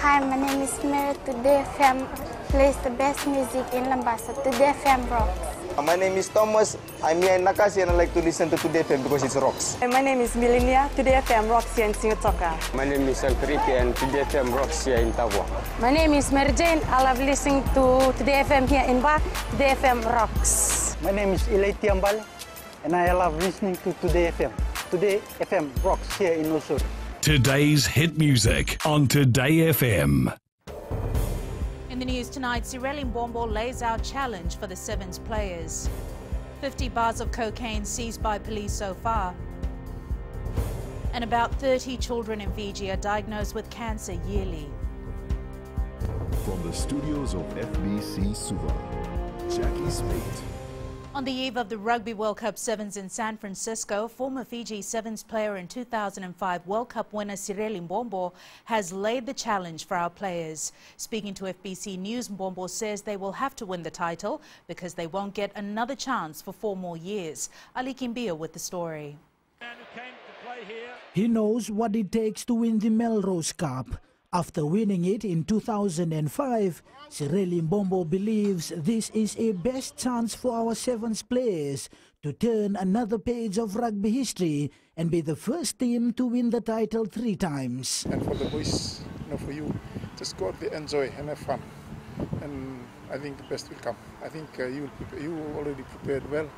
Hi, my name is Mary. Today FM plays the best music in Lambasa. Today FM rocks. My name is Thomas. I'm here in Nakasi and I like to listen to Today FM because it rocks. My name is Milenia. Today FM rocks here in Singatoka. My name is Alfripi and Today FM rocks here in Tavua. My name is Mary Jane. I love listening to Today FM here in Ba. Today FM rocks. My name is Ilay Tiambal and I love listening to Today FM. Today FM rocks here in Osur. Today's hit music on Today FM. In the news tonight, Cyril Mbombo lays out challenge for the Sevens players. 50 bars of cocaine seized by police so far. And about 30 children in Fiji are diagnosed with cancer yearly. From the studios of FBC Suva, Jackie Smith. On the eve of the Rugby World Cup Sevens in San Francisco, former Fiji Sevens player and 2005 World Cup winner Cyril Mbombo has laid the challenge for our players. Speaking to FBC News, Mbombo says they will have to win the title because they won't get another chance for 4 more years. Ali Kimbia with the story. He knows what it takes to win the Melrose Cup. After winning it in 2005, Cyril Mbombo believes this is a best chance for our Sevens players to turn another page of rugby history and be the first team to win the title 3 times. And for the boys, for you, just go out there, enjoy and have fun. And I think the best will come. I think you already prepared well,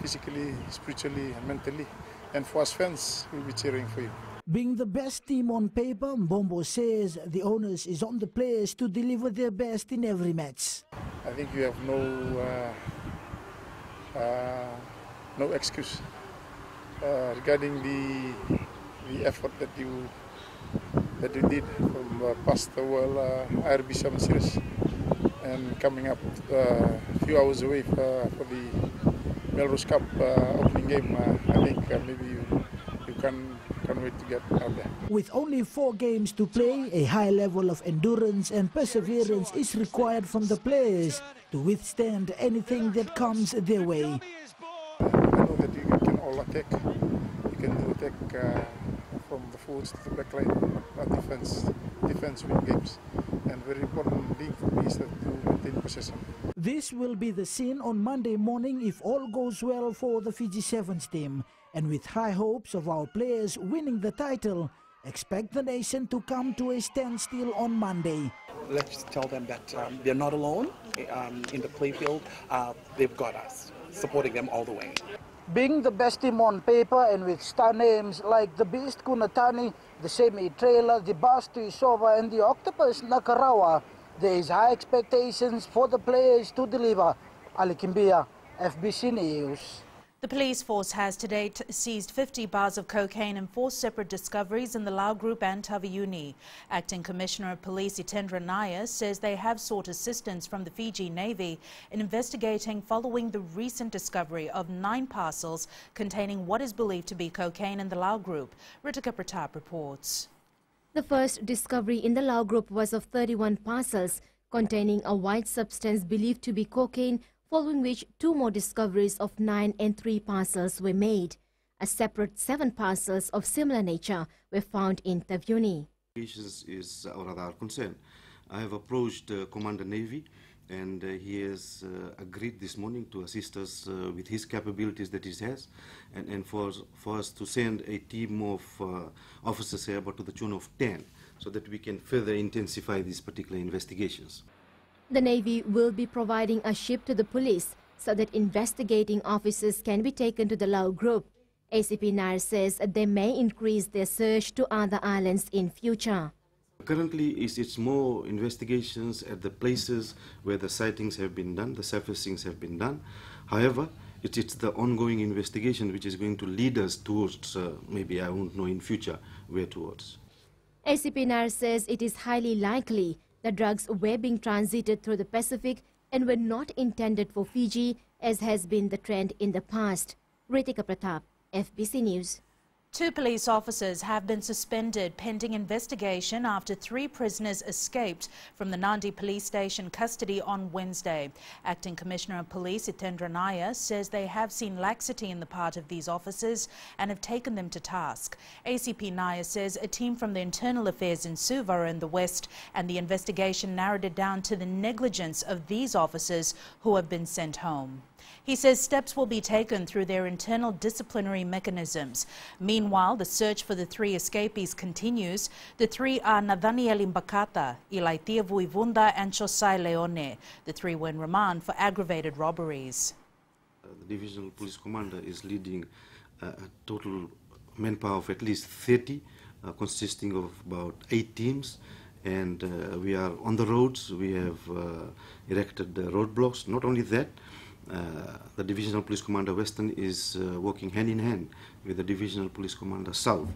physically, spiritually and mentally. And for us fans, we'll be cheering for you. Being the best team on paper, Mbombo says the onus is on the players to deliver their best in every match. I think you have no excuse regarding the effort that you did from past the World IRB 7 Series and coming up a few hours away for the Melrose Cup opening game. I think maybe you can't wait to get out there. With only 4 games to play, a high level of endurance and perseverance is required from the players to withstand anything that comes their way. I know that you can all attack. You can do attack from the forwards to the back line. Defense win games. And very important thing for me is that to maintain possession. This will be the scene on Monday morning if all goes well for the Fiji Sevens team. And with high hopes of our players winning the title, expect the nation to come to a standstill on Monday. Let's tell them that they're not alone in the playfield. They've got us, supporting them all the way. Being the best team on paper and with star names like the Beast Kunatani, the Semi-Trailer, the Bastu Isova and the Octopus Nakarawa, there is high expectations for the players to deliver. Ali Kimbia, FBC News. The police force has to date seized 50 bars of cocaine and 4 separate discoveries in the Lau Group and Taviuni. Acting Commissioner of Police Itendra Nair says they have sought assistance from the Fiji Navy in investigating following the recent discovery of 9 parcels containing what is believed to be cocaine in the Lau Group. Ritika Pratap reports. The first discovery in the Lau Group was of 31 parcels containing a white substance believed to be cocaine, following which 2 more discoveries of 9 and 3 parcels were made. A separate 7 parcels of similar nature were found in Taviuni. Is our other concern. I have approached Commander Navy and he has agreed this morning to assist us with his capabilities that he has and for us to send a team of officers here about to the tune of 10 so that we can further intensify these particular investigations. The Navy will be providing a ship to the police so that investigating officers can be taken to the Lau Group. ACP Nair says they may increase their search to other islands in future. Currently, it's more investigations at the places where the sightings have been done, the surfacings have been done. However, it's the ongoing investigation which is going to lead us towards, maybe I won't know in future, where towards. ACP Nair says it is highly likely the drugs were being transited through the Pacific and were not intended for Fiji, as has been the trend in the past. Ritika Pratap, FBC News. 2 police officers have been suspended pending investigation after 3 prisoners escaped from the Nandi police station custody on Wednesday. Acting Commissioner of Police Itendra Nair says they have seen laxity in the part of these officers and have taken them to task. ACP Nair says a team from the Internal Affairs in Suva are in the west, and the investigation narrowed it down to the negligence of these officers who have been sent home. He says steps will be taken through their internal disciplinary mechanisms. Meanwhile, the search for the 3 escapees continues. The 3 are Nathaniel Mbakata, Ilaitia Vuivunda and Chosai Leone. The 3 were in remand for aggravated robberies. The Divisional Police Commander is leading a total manpower of at least 30, consisting of about 8 teams. And we are on the roads. We have erected roadblocks. Not only that, the Divisional Police Commander Western is working hand in hand with the Divisional Police Commander South.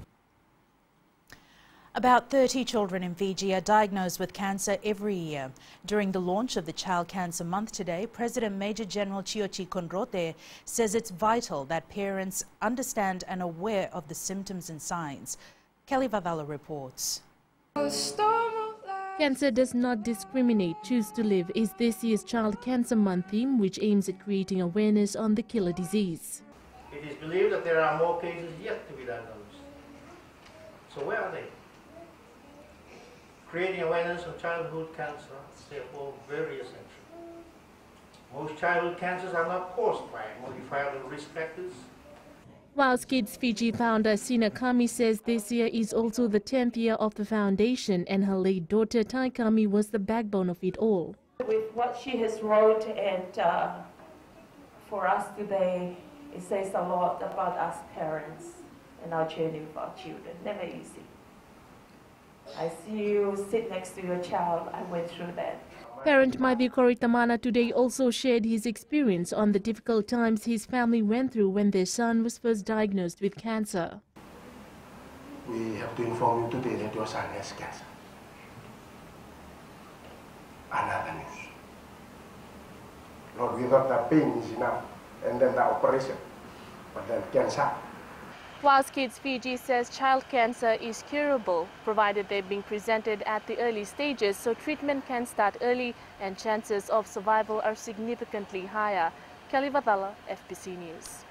About 30 children in Fiji are diagnosed with cancer every year. During the launch of the Child Cancer Month today, President Major General Chiochi Konrote says it's vital that parents understand and are aware of the symptoms and signs. Kelly Vavala reports. Cancer does not discriminate. Choose to Live is this year's Child Cancer Month theme, which aims at creating awareness on the killer disease. It is believed that there are more cases yet to be diagnosed. So where are they? Creating awareness on childhood cancer is therefore very essential. Most childhood cancers are not caused by modifiable risk factors. Whilst Kids Fiji founder Sina Kami says this year is also the 10th year of the foundation, and her late daughter Tai Kami was the backbone of it all. With what she has wrote, and for us today, it says a lot about us parents and our journey with our children. Never easy. I see you sit next to your child. I went through that. Parent Mavi Koritamana today also shared his experience on the difficult times his family went through when their son was first diagnosed with cancer. We have to inform you today that your son has cancer. Another news. Lord, we thought the pain is enough, and then the operation, but then cancer. Whilst Kids Fiji says child cancer is curable, provided they're being presented at the early stages, so treatment can start early and chances of survival are significantly higher. Kelly Vathala, FBC News.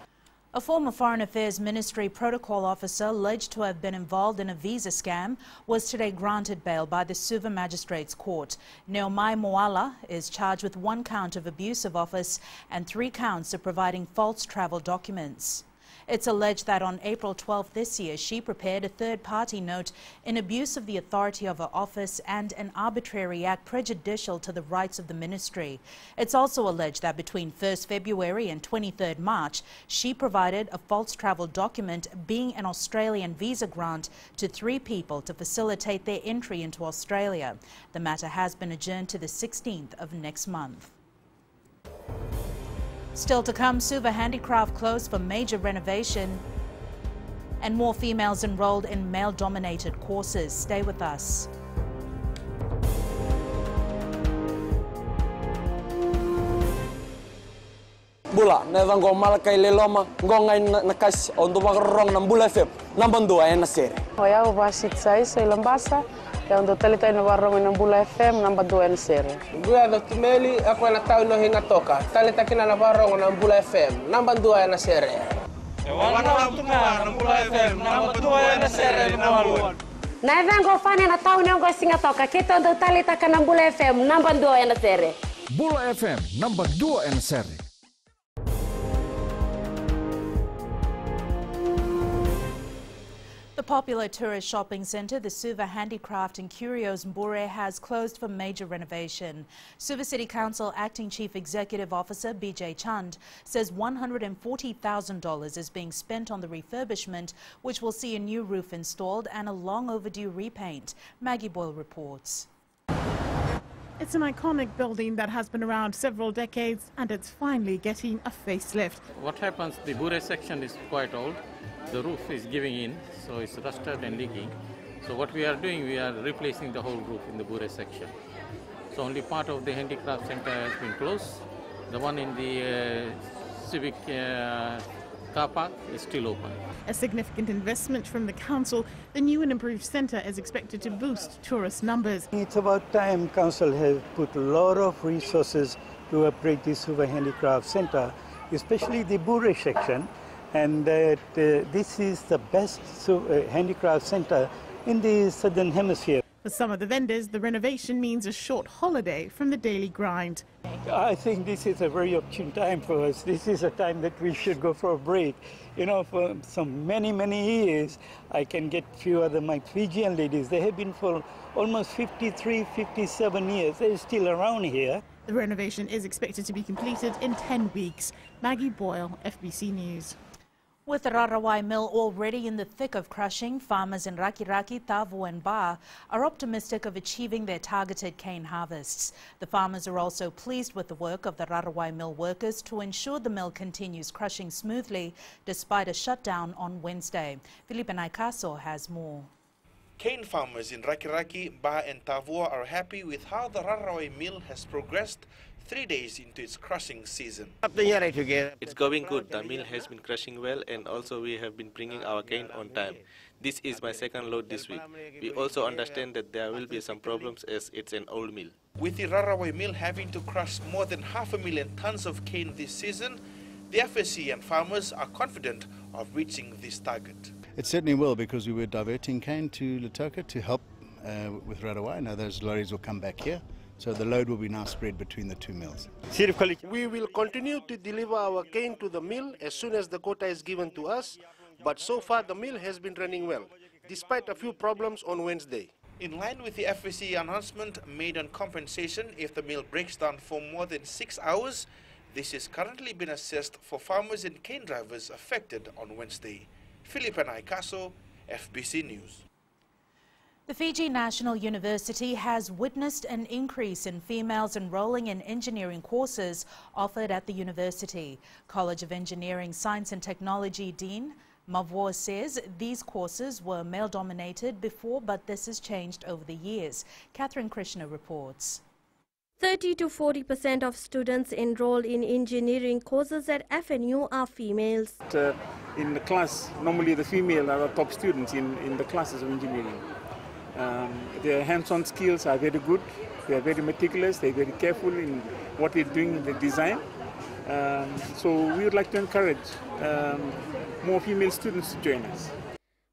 A former Foreign Affairs Ministry protocol officer alleged to have been involved in a visa scam was today granted bail by the Suva Magistrates Court. Neomai Moala is charged with 1 count of abuse of office and 3 counts of providing false travel documents. It's alleged that on April 12 this year, she prepared a third-party note in abuse of the authority of her office and an arbitrary act prejudicial to the rights of the ministry. It's also alleged that between 1st February and 23rd March, she provided a false travel document being an Australian visa grant to 3 people to facilitate their entry into Australia. The matter has been adjourned to the 16th of next month. Still to come, Suva Handicraft closed for major renovation and more females enrolled in male-dominated courses. Stay with us. Bula, nevang gomal kay leloma, ngongai nakas untuk makarong ng Bula FM, nambang 2 na seri. Hoya ubasit sai sa Ilambasa, kaya untuk talita na warong ng Bula FM, nambang 2 na seri. Gua do tumeli ako na tao no hinga toka, talita kina na warong ng Bula FM, nambang 2 na seri. Wana tunga ng Bula FM, nambang 2 na seri namuan. Nevang go fani na tao no go singa toka, kita untuk talita ka ng Bula FM, nambang 2 na seri. Bula FM, nambang 2 na seri. The popular tourist shopping centre, the Suva Handicraft and Curios Mbure, has closed for major renovation. Suva City Council Acting Chief Executive Officer BJ Chand says $140,000 is being spent on the refurbishment, which will see a new roof installed and a long overdue repaint. Maggie Boyle reports. It's an iconic building that has been around several decades, and it's finally getting a facelift. What happens, the Bure section is quite old. The roof is giving in, so it's rusted and leaking. So what we are doing, we are replacing the whole roof in the Bure section. So only part of the handicraft center has been closed. The one in the civic car park is still open. A significant investment from the council, the new and improved centre is expected to boost tourist numbers. It's about time council has put a lot of resources to upgrade this Suva Handicraft Centre, especially the Bure section, and that this is the best handicraft centre in the southern hemisphere. For some of the vendors, the renovation means a short holiday from the daily grind. I think this is a very opportune time for us. This is a time that we should go for a break. You know, for some many years, I can get few other my Fijian ladies. They have been for almost 53, 57 years. They're still around here. The renovation is expected to be completed in 10 weeks. Maggie Boyle, FBC News. With the Rarawai mill already in the thick of crushing, farmers in Rakiraki, Tavo and Ba are optimistic of achieving their targeted cane harvests. The farmers are also pleased with the work of the Rarawai mill workers to ensure the mill continues crushing smoothly despite a shutdown on Wednesday. Felipe Naikaso has more. Cane farmers in Rakiraki, Ba and Tavoa are happy with how the Rarawai mill has progressed 3 days into its crushing season. It's going good. The mill has been crushing well, and also we have been bringing our cane on time. This is my second load this week. We also understand that there will be some problems as it's an old mill. With the Rarawai mill having to crush more than 500,000 tons of cane this season, the FSC and farmers are confident of reaching this target. It certainly will, because we were diverting cane to Lautoka to help with Rarawai. Now those lorries will come back here, so the load will be now spread between the two mills. We will continue to deliver our cane to the mill as soon as the quota is given to us, but so far the mill has been running well, despite a few problems on Wednesday. In line with the FSC announcement made on compensation if the mill breaks down for more than 6 hours, this is currently been assessed for farmers and cane drivers affected on Wednesday. Felipe Naikaso, FBC News. The Fiji National University has witnessed an increase in females enrolling in engineering courses offered at the university. College of Engineering, Science and Technology Dean Mavor says these courses were male-dominated before, but this has changed over the years. Catherine Krishna reports. 30 to 40% of students enrolled in engineering courses at FNU are females. In the class, normally the female are the top students in the classes of engineering. Their hands-on skills are very good, they are very meticulous, they are very careful in what they're doing in the design. So we would like to encourage more female students to join us.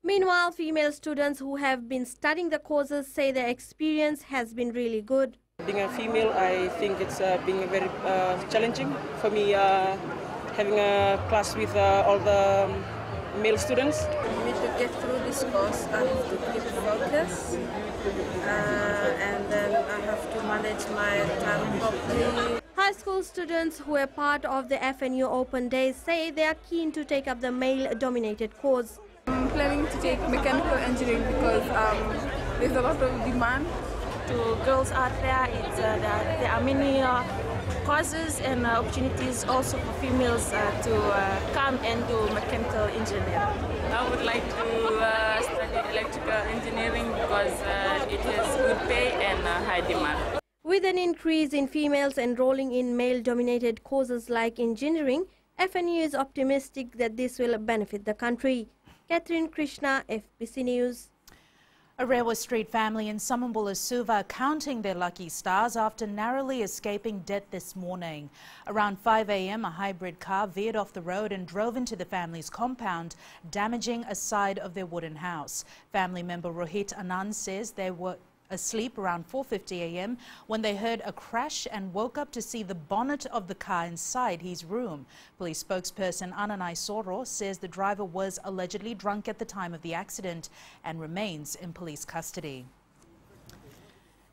Meanwhile, female students who have been studying the courses say their experience has been really good. Being a female, I think it's being very challenging for me, having a class with all the male students. For me to get through this course, I have to keep focus, and then I have to manage my time properly. High school students who are part of the FNU Open Days say they are keen to take up the male-dominated course. I'm planning to take mechanical engineering because there's a lot of demand. To girls out there, there are many courses and opportunities also for females to come and do mechanical engineering. I would like to study electrical engineering because it has good pay and high demand. With an increase in females enrolling in male-dominated courses like engineering, FNU is optimistic that this will benefit the country. Catherine Krishna, FBC News. A Rewa Street family in Samambula Suva are counting their lucky stars after narrowly escaping death this morning. Around 5 a.m, a hybrid car veered off the road and drove into the family's compound, damaging a side of their wooden house. Family member Rohit Anand says they were asleep around 4:50 a.m. when they heard a crash and woke up to see the bonnet of the car inside his room. Police spokesperson Ananai Soro says the driver was allegedly drunk at the time of the accident and remains in police custody.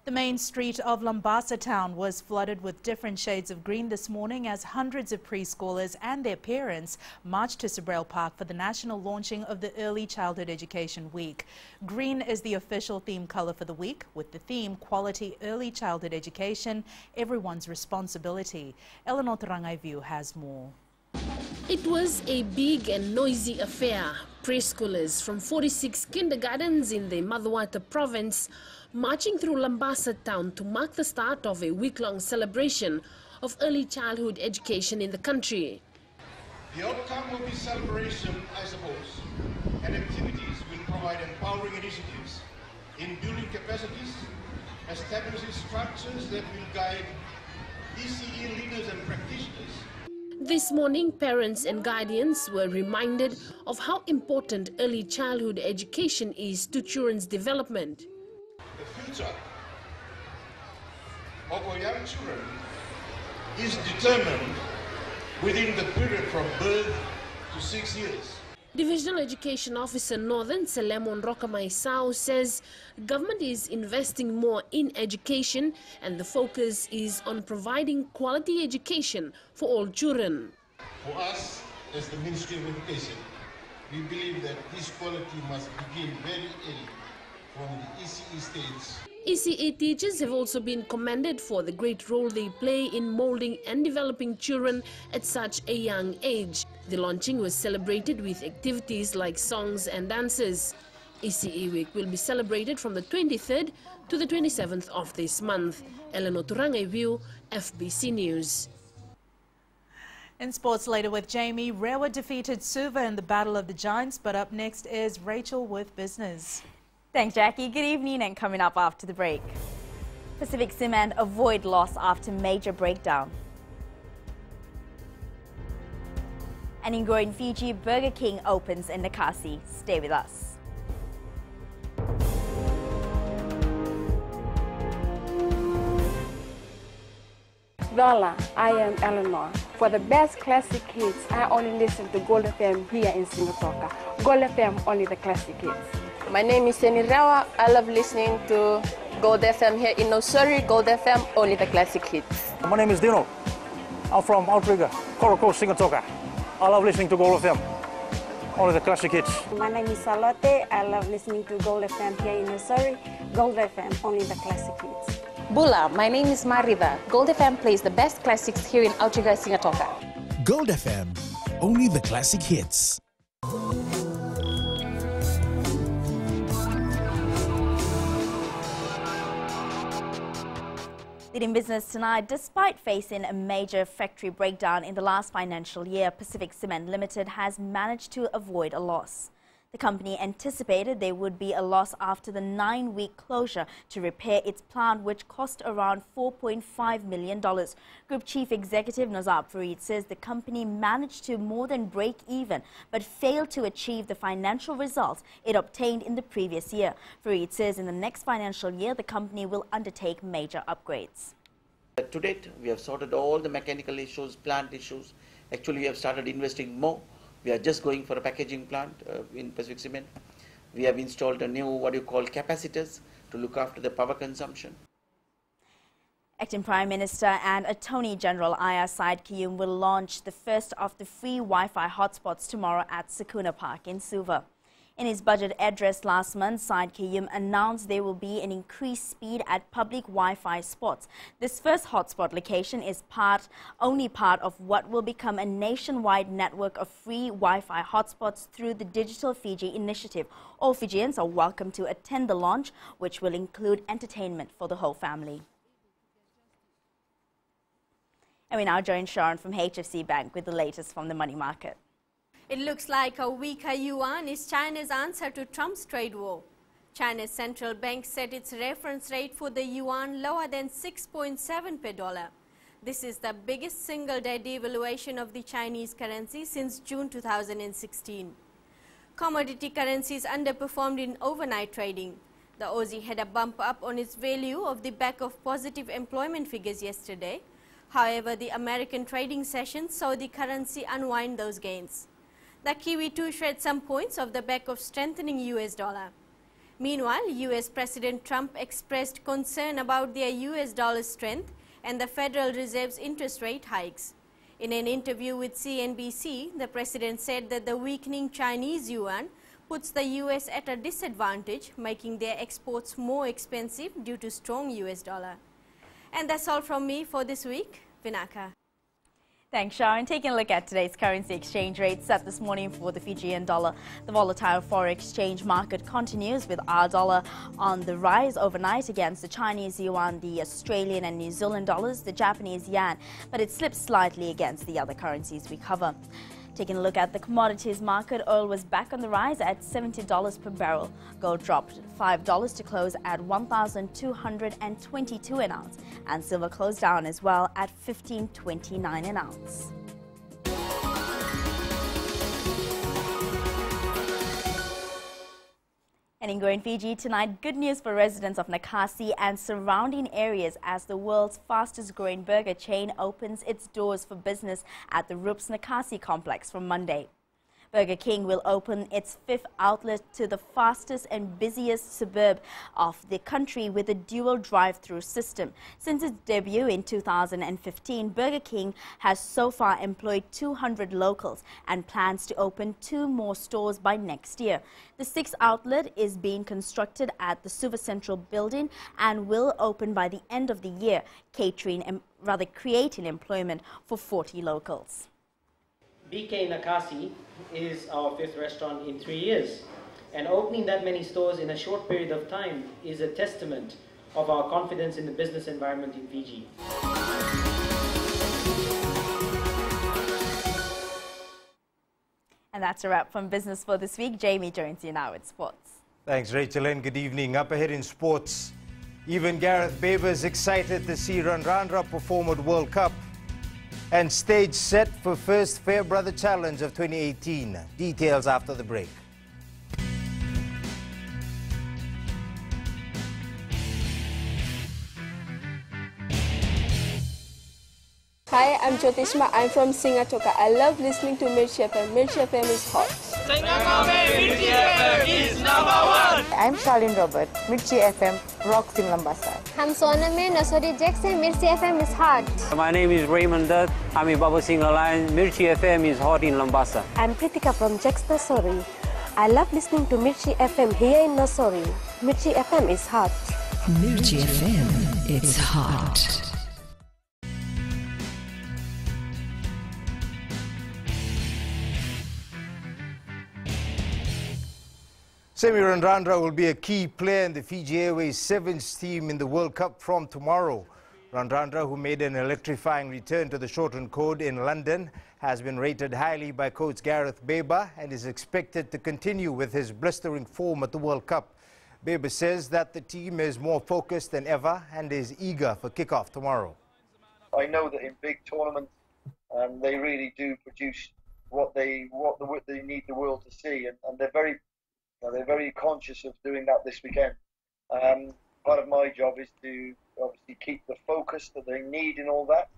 The main street of Lambasa town was flooded with different shades of green this morning as hundreds of preschoolers and their parents marched to Sabrel Park for the national launching of the Early Childhood Education Week. Green is the official theme colour for the week, with the theme Quality Early Childhood Education, Everyone's Responsibility. Eleanor Tarangaivu has more. It was a big and noisy affair. Preschoolers from 46 kindergartens in the Maduata province marching through Lambasa town to mark the start of a week-long celebration of early childhood education in the country. The outcome will be celebration, I suppose, and activities will provide empowering initiatives in building capacities, establishing structures that will guide ECE leaders and practitioners. This morning, parents and guardians were reminded of how important early childhood education is to children's development. The future of our young children is determined within the period from birth to 6 years. Divisional Education Officer Northern Selemon Rokamaisao says government is investing more in education and the focus is on providing quality education for all children. For us, as the Ministry of Education, we believe that this quality must begin very early from the ECE stage. ECE teachers have also been commended for the great role they play in molding and developing children at such a young age. The launching was celebrated with activities like songs and dances. ECE Week will be celebrated from the 23rd to the 27th of this month. Eleanor Turangai View, FBC News. In sports later with Jamie, Rewa defeated Suva in the Battle of the Giants, but up next is Rachel with business. Thanks, Jackie. Good evening, and coming up after the break. Pacific Cement avoid loss after major breakdown. And in growing Fiji, Burger King opens in Nakasi. Stay with us. Voila, I am Eleanor. For the best classic hits, I only listen to Gold FM here in Singapore. Gold FM, only the classic hits. My name is Seni Rawa. I love listening to Gold FM here in Nosuri. Gold FM, only the classic hits. My name is Dino. I'm from Outrigger, Coral Coast, Singapore. I love listening to Gold FM, only the classic hits. My name is Salote. I love listening to Gold FM here in Nosuri. Gold FM, only the classic hits. Bula, my name is Marida. Gold FM plays the best classics here in Outrigger, Singapore. Gold FM, only the classic hits. Leading business tonight, despite facing a major factory breakdown in the last financial year, Pacific Cement Limited has managed to avoid a loss. The company anticipated there would be a loss after the 9-week closure to repair its plant, which cost around $4.5 million. Group Chief Executive Nazab Farid says the company managed to more than break even, but failed to achieve the financial results it obtained in the previous year. Farid says in the next financial year, the company will undertake major upgrades. To date, we have sorted all the mechanical issues, plant issues. Actually, we have started investing more. We are just going for a packaging plant in Pacific Cement. We have installed a new, capacitors to look after the power consumption. Acting Prime Minister and Attorney General Aya Said Kiyum will launch the first of the free Wi-Fi hotspots tomorrow at Sakuna Park in Suva. In his budget address last month, Said Kiyum announced there will be an increased speed at public Wi-Fi spots. This first hotspot location is only part of what will become a nationwide network of free Wi-Fi hotspots through the Digital Fiji initiative. All Fijians are welcome to attend the launch, which will include entertainment for the whole family. And we now join Sharon from HFC Bank with the latest from the money market. It looks like a weaker yuan is China's answer to Trump's trade war. China's central bank set its reference rate for the yuan lower than 6.7 per dollar. This is the biggest single-day devaluation of the Chinese currency since June 2016. Commodity currencies underperformed in overnight trading. The Aussie had a bump up on its value off the back of positive employment figures yesterday. However, the American trading session saw the currency unwind those gains. The Kiwi too shred some points off the back of strengthening US dollar. Meanwhile, US President Trump expressed concern about their US dollar strength and the Federal Reserve's interest rate hikes. In an interview with CNBC, the president said that the weakening Chinese yuan puts the US at a disadvantage, making their exports more expensive due to strong US dollar. And that's all from me for this week. Vinaka. Thanks, Sharon. Taking a look at today's currency exchange rate set this morning for the Fijian dollar. The volatile foreign exchange market continues with our dollar on the rise overnight against the Chinese yuan, the Australian and New Zealand dollars, the Japanese yen, but it slipped slightly against the other currencies we cover. Taking a look at the commodities market, oil was back on the rise at $70 per barrel. Gold dropped $5 to close at $1,222 an ounce, and silver closed down as well at $15.29 an ounce. And in Going Fiji tonight, good news for residents of Nakasi and surrounding areas as the world's fastest growing burger chain opens its doors for business at the Rups Nakasi complex from Monday. Burger King will open its 5th outlet to the fastest and busiest suburb of the country with a dual drive-through system. Since its debut in 2015, Burger King has so far employed 200 locals and plans to open 2 more stores by next year. The 6th outlet is being constructed at the Suva Central building and will open by the end of the year, creating employment for 40 locals. BK Nakasi is our 5th restaurant in 3 years, and opening that many stores in a short period of time is a testament of our confidence in the business environment in Fiji. And that's a wrap from Business for this week. Jamie joins you now with sports. Thanks, Rachel, and good evening. Up ahead in sports, even Gareth Baber is excited to see Randrandra perform at World Cup. And stage set for first Fairbrother Challenge of 2018. Details after the break. Hi, I'm Jyotishma. I'm from Singatoka. I love listening to Mirchi FM. Mirchi FM is hot. Mirchi FM is #1. I'm Charlene Robert. Mirchi FM rocks in Lambasa. I'm Soname Nasori Jackson. Mirchi FM is hot. My name is Raymond Dutt. I'm in Baba Singh Alliance. Mirchi FM is hot in Lambasa. I'm Pritika from Jax Nasori. I love listening to Mirchi FM here in Nasori. Mirchi FM is hot. Mirchi FM, it's hot. Semi Randrandra will be a key player in the Fiji Airways 7th team in the World Cup from tomorrow. Randrandra, who made an electrifying return to the shortened code in London, has been rated highly by coach Gareth Baber and is expected to continue with his blistering form at the World Cup. Baber says that the team is more focused than ever and is eager for kickoff tomorrow. I know that in big tournaments, they really do produce what they need the world to see, and they're very conscious of doing that this weekend. Part of my job is to obviously keep the focus that they need in all that.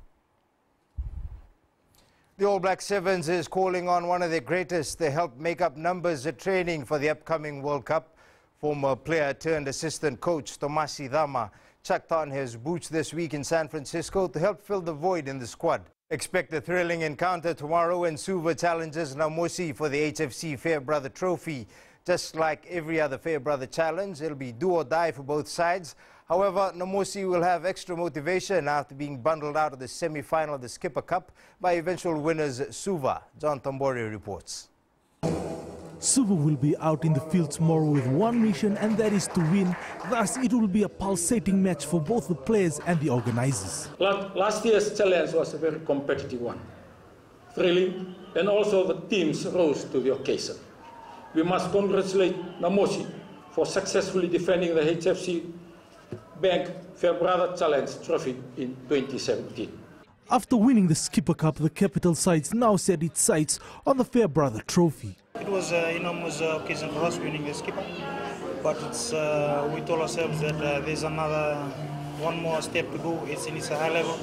The All Black Sevens is calling on one of their greatest to help make up numbers at training for the upcoming World Cup. Former player turned assistant coach Tomasi Dama chucked on his boots this week in San Francisco to help fill the void in the squad. Expect a thrilling encounter tomorrow when Suva challenges Namosi for the HFC Fairbrother Trophy. Just like every other Fairbrother challenge, it'll be do or die for both sides. However, Namosi will have extra motivation after being bundled out of the semi-final of the Skipper Cup by eventual winners Suva. John Tambori reports. Suva will be out in the field tomorrow with one mission, and that is to win. Thus, it will be a pulsating match for both the players and the organizers. Last year's challenge was a very competitive one, thrilling, and also the teams rose to the occasion. We must congratulate Namosi for successfully defending the HFC Bank Fairbrother Challenge Trophy in 2017. After winning the Skipper Cup, the capital sides now set its sights on the Fairbrother Trophy. It was an enormous occasion for us winning the Skipper, but we told ourselves that there's one more step to go. It's a high-level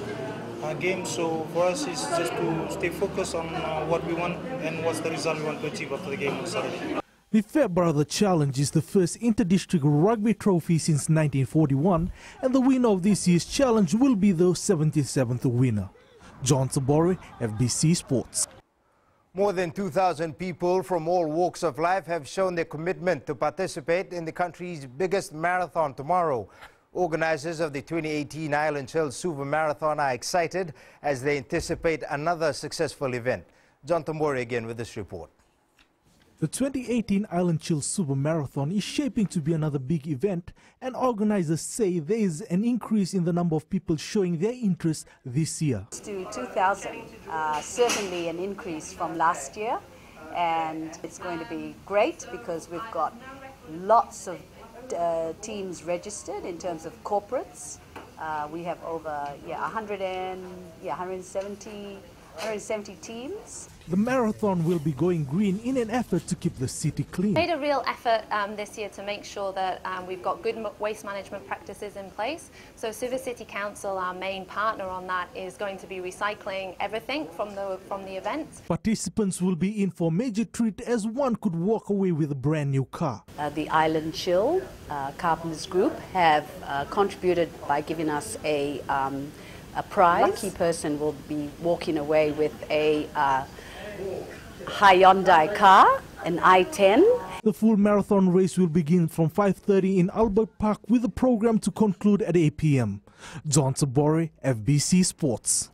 game, so for us it's just to stay focused on what we want and what's the result we want to achieve after the game on Saturday. The Fairbrother Challenge is the first inter-district rugby trophy since 1941, and the winner of this year's challenge will be the 77th winner. John Sabori, FBC Sports. More than 2,000 people from all walks of life have shown their commitment to participate in the country's biggest marathon tomorrow. Organizers of the 2018 Island Hill Suva Marathon are excited as they anticipate another successful event. John Tambori again with this report. The 2018 Island Chill Super Marathon is shaping to be another big event, and organizers say there is an increase in the number of people showing their interest this year. To 2,000, certainly an increase from last year, and it's going to be great because we've got lots of teams registered in terms of corporates. We have over 170 teams. The marathon will be going green in an effort to keep the city clean. We made a real effort this year to make sure that we've got good waste management practices in place. So Suva City Council, our main partner on that, is going to be recycling everything from the event. Participants will be in for a major treat as one could walk away with a brand new car. The Island Chill Carpenters Group have contributed by giving us a prize. Lucky person will be walking away with a Hyundai car, an i10. The full marathon race will begin from 5:30 in Albert Park with the program to conclude at 8 p.m. John Sabore, FBC Sports.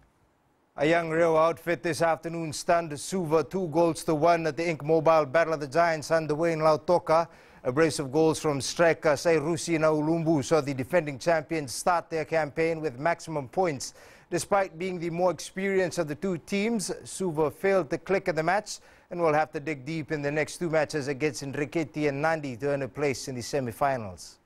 A young Rio outfit this afternoon stunned Suva 2-1 at the Inc. Mobile Battle of the Giants underway in Lautoka. A brace of goals from striker Sairusi Naulumbu saw the defending champions start their campaign with maximum points. Despite being the more experienced of the two teams, Suva failed to click in the match and will have to dig deep in the next two matches against Nriketi and Nandi to earn a place in the semi-finals.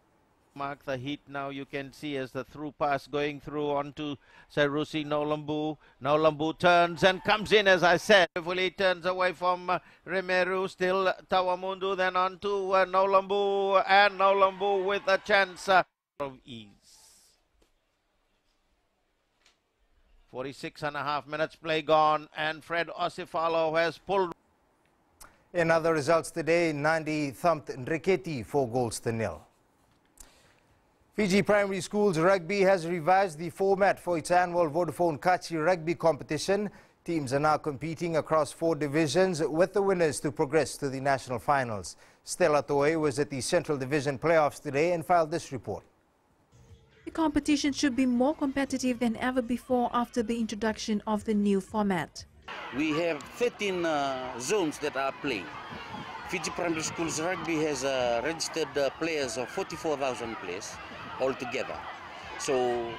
Mark the heat now, you can see as the through pass going through onto Sairusi Naulumbu. Naulumbu turns and comes in, as I said. Beautifully turns away from Remeru, still Tawamundu, then onto Naulumbu, and Naulumbu with a chance of ease. 46.5 minutes play gone, and Fred Osifalo has pulled. In other results today, Nandi thumped Nriketi 4-0. Fiji Primary Schools Rugby has revised the format for its annual Vodafone Kachi Rugby competition. Teams are now competing across 4 divisions, with the winners to progress to the national finals. Stella Toei was at the Central Division playoffs today and filed this report. The competition should be more competitive than ever before after the introduction of the new format. We have 13 zones that are playing. Fiji Primary Schools Rugby has registered players of 44,000 players altogether. So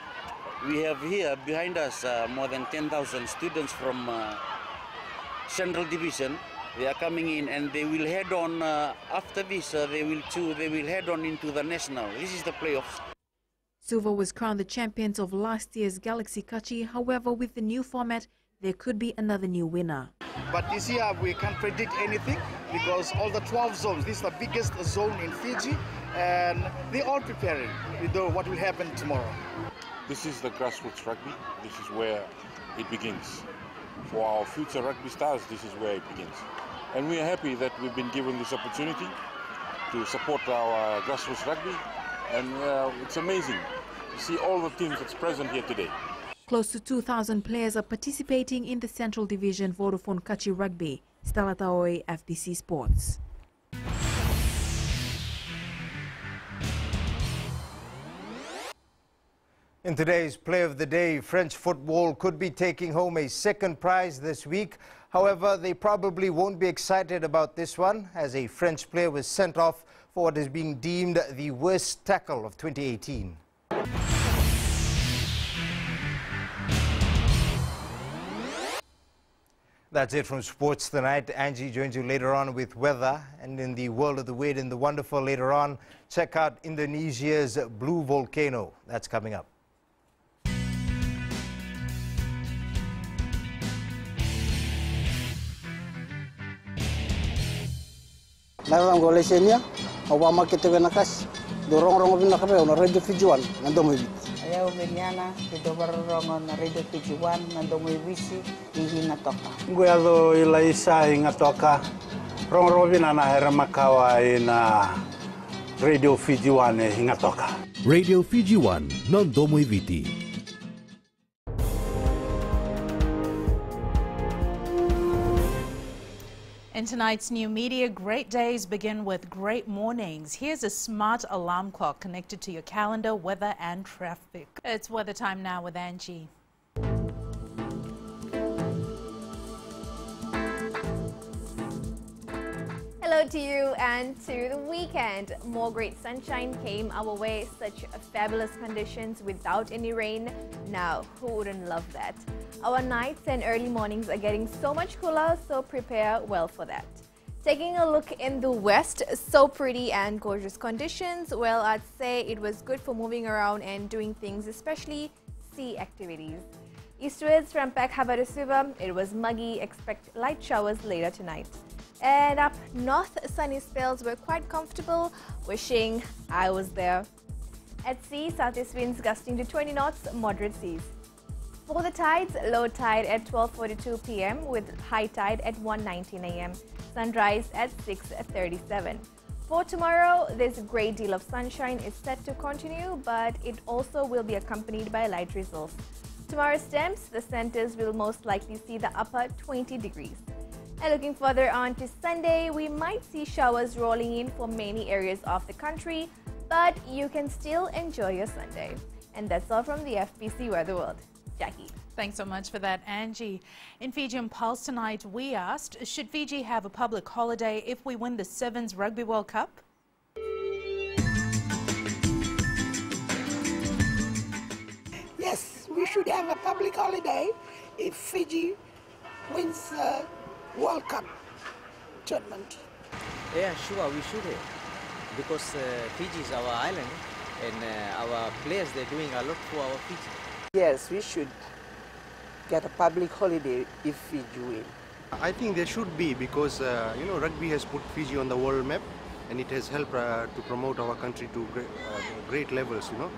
we have here behind us more than 10,000 students from Central Division. They are coming in and they will head on, after this they will head on into the national. This is the playoffs. Suva was crowned the champions of last year's Galaxy Kachi. However, with the new format, there could be another new winner. But this year we can't predict anything because all the 12 zones, this is the biggest zone in Fiji, and they're all preparing with what will happen tomorrow. This is the grassroots rugby. This is where it begins. For our future rugby stars, this is where it begins. And we are happy that we've been given this opportunity to support our grassroots rugby. And it's amazing to see all the teams that's present here today. Close to 2,000 players are participating in the Central Division Vodafone Kachi Rugby. Stella Taoi, FBC Sports. In today's Play of the Day, French football could be taking home a second prize this week. However, they probably won't be excited about this one, as a French player was sent off for what is being deemed the worst tackle of 2018. That's it from sports tonight. Angie joins you later on with weather. And in the world of the weird and the wonderful later on, check out Indonesia's blue volcano. That's coming up. Narang golesenya, awama kita nakas, dorong bina kape, ona radio Fijuan, nandomo ibit. Ayaw benyana, kita dorong radio Fijuan, nandomo ibisi, hingga toka. Gue ado ilaisa hingga toka, rong bina na heramakawa ina radio Fijuan hingga toka. Radio Fijuan, nandomo ibiti. In tonight's new media, great days begin with great mornings. Here's a smart alarm clock connected to your calendar, weather and traffic. It's weather time now with Angie. Hello, hello to you and to the weekend. More great sunshine came our way, such fabulous conditions without any rain. Now, who wouldn't love that? Our nights and early mornings are getting so much cooler, so prepare well for that. Taking a look in the west, so pretty and gorgeous conditions. Well, I'd say it was good for moving around and doing things, especially sea activities. Eastwards from Pekhaba to Suva, it was muggy. Expect light showers later tonight. And up north, sunny spells were quite comfortable, wishing I was there. At sea, southeast winds gusting to 20 knots, moderate seas. For the tides, low tide at 12:42 p.m. with high tide at 1:19 a.m. Sunrise at 6:37. For tomorrow, this great deal of sunshine is set to continue, but it also will be accompanied by light drizzles. Tomorrow's temps, the centers will most likely see the upper 20 degrees. And looking further on to Sunday, we might see showers rolling in for many areas of the country, but you can still enjoy your Sunday. And that's all from the FBC Weather World. Jackie. Thanks so much for that, Angie. In Fiji on Pulse tonight, we asked, should Fiji have a public holiday if we win the Sevens Rugby World Cup? Yes, we should have a public holiday if Fiji wins the World Cup tournament. Yeah, sure, we should have. Because Fiji is our island and our players, they're doing a lot for our Fiji. Yes, we should get a public holiday if Fiji win. I think there should be because, you know, rugby has put Fiji on the world map and it has helped to promote our country to great levels, you know.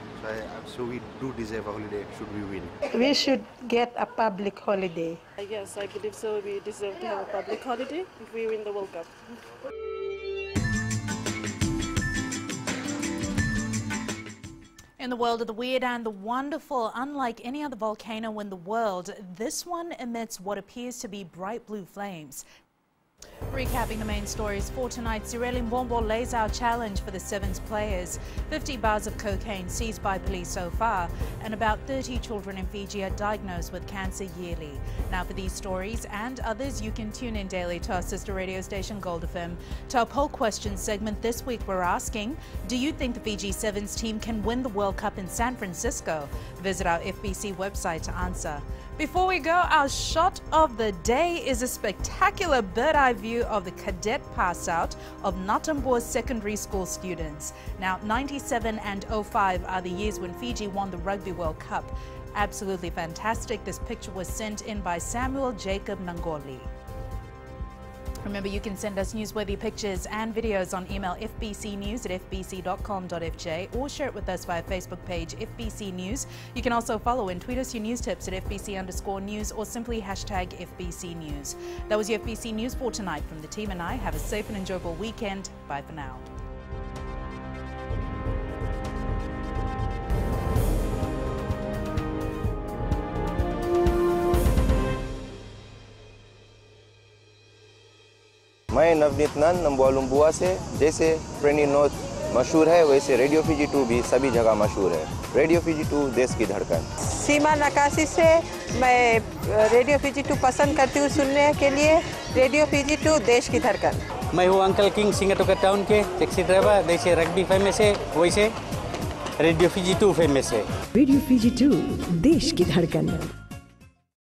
So we do deserve a holiday should we win. We should get a public holiday. Yes, I believe so. We deserve to have a public holiday if we win the World Cup. In the world of the weird and the wonderful, unlike any other volcano in the world, this one emits what appears to be bright blue flames. Recapping the main stories for tonight, Sireli Mbombo lays out challenge for the Sevens players. 50 bars of cocaine seized by police so far, and about 30 children in Fiji are diagnosed with cancer yearly. Now for these stories and others, you can tune in daily to our sister radio station Gold FM. To our poll question segment this week, we're asking, do you think the Fiji Sevens team can win the World Cup in San Francisco? Visit our FBC website to answer. Before we go, our shot of the day is a spectacular bird-eye view of the cadet pass-out of Natambua secondary school students. Now, 97 and 05 are the years when Fiji won the Rugby World Cup. Absolutely fantastic. This picture was sent in by Samuel Jacob Nangoli. Remember, you can send us newsworthy pictures and videos on email fbcnews@fbc.com.fj or share it with us via Facebook page FBC News. You can also follow and tweet us your news tips at FBC_news or simply hashtag FBC News. That was your FBC News for tonight. From the team and I, have a safe and enjoyable weekend. Bye for now. मैं नवनीत नंद नंबुआ लुम्बुआ से। जैसे प्रेनी note मशहूर है वैसे radio Fiji 2 भी सभी जगह मशहूर है। रेडियो फिजी 2 देश की धड़कन। सीमा नकाशी से मैं रेडियो फिजी 2 पसंद करती हूँ सुनने के लिए। रेडियो फिजी 2 देश की धड़कन। मैं हूँ अंकल किंग सिंगाटोका टाउन के टैक्सी ड्राइवर। जैसे रग्बी फेमस है वैसे रेडियो फिजी 2 फेमस है। रेडियो फिजी 2 देश की धड़कन।